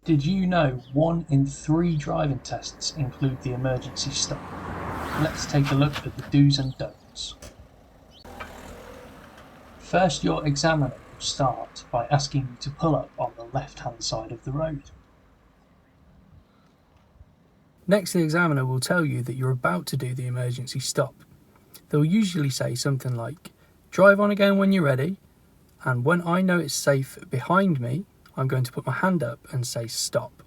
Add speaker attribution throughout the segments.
Speaker 1: Did you know 1 in 3 driving tests include the emergency stop? Let's take a look at the do's and don'ts. First, your examiner will start by asking you to pull up on the left-hand side of the road.
Speaker 2: Next, the examiner will tell you that you're about to do the emergency stop. They'll usually say something like, "Drive on again when you're ready, and when I know it's safe behind me, I'm going to put my hand up and say stop.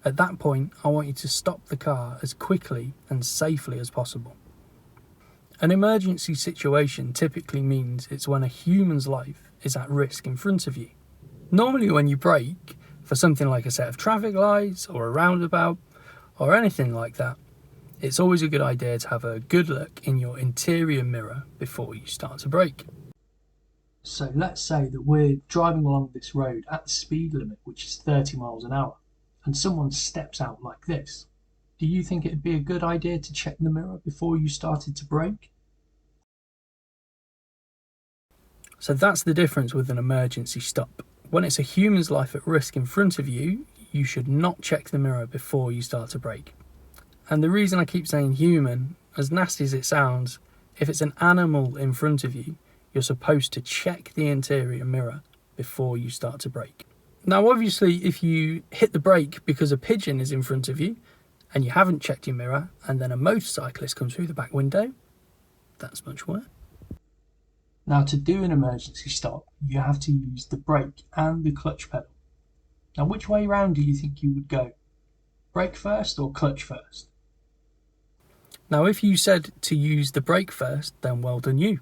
Speaker 2: At that point, I want you to stop the car as quickly and safely as possible." An emergency situation typically means it's when a human's life is at risk in front of you. Normally when you brake for something like a set of traffic lights or a roundabout or anything like that, it's always a good idea to have a good look in your interior mirror before you start to brake.
Speaker 1: So let's say that we're driving along this road at the speed limit, which is 30 miles an hour, and someone steps out like this. Do you think it'd be a good idea to check the mirror before you started to brake?
Speaker 2: So that's the difference with an emergency stop. When it's a human's life at risk in front of you, you should not check the mirror before you start to brake. And the reason I keep saying human, as nasty as it sounds, if it's an animal in front of you, you're supposed to check the interior mirror before you start to brake. Now obviously if you hit the brake because a pigeon is in front of you and you haven't checked your mirror and then a motorcyclist comes through the back window, that's much worse.
Speaker 1: Now to do an emergency stop, you have to use the brake and the clutch pedal. Now which way round do you think you would go? Brake first or clutch first?
Speaker 2: Now if you said to use the brake first, then well done you.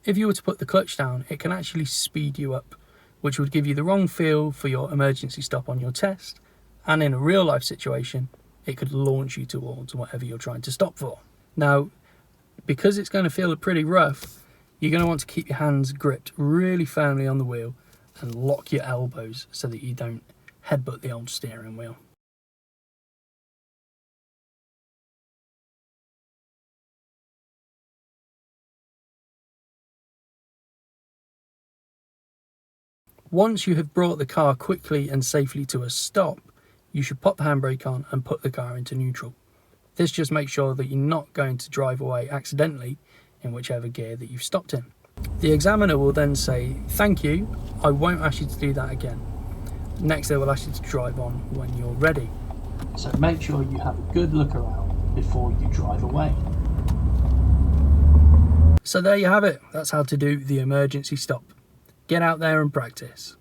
Speaker 2: If you were to put the clutch down, it can actually speed you up, which would give you the wrong feel for your emergency stop on your test, and in a real life situation, it could launch you towards whatever you're trying to stop for. Now, because it's going to feel pretty rough, you're going to want to keep your hands gripped really firmly on the wheel and lock your elbows so that you don't headbutt the old steering wheel. Once you have brought the car quickly and safely to a stop, you should pop the handbrake on and put the car into neutral. This just makes sure that you're not going to drive away accidentally in whichever gear that you've stopped in. The examiner will then say, "Thank you, I won't ask you to do that again." Next they will ask you to drive on when you're ready.
Speaker 1: So make sure you have a good look around before you drive away.
Speaker 2: So there you have it, that's how to do the emergency stop. Get out there and practice.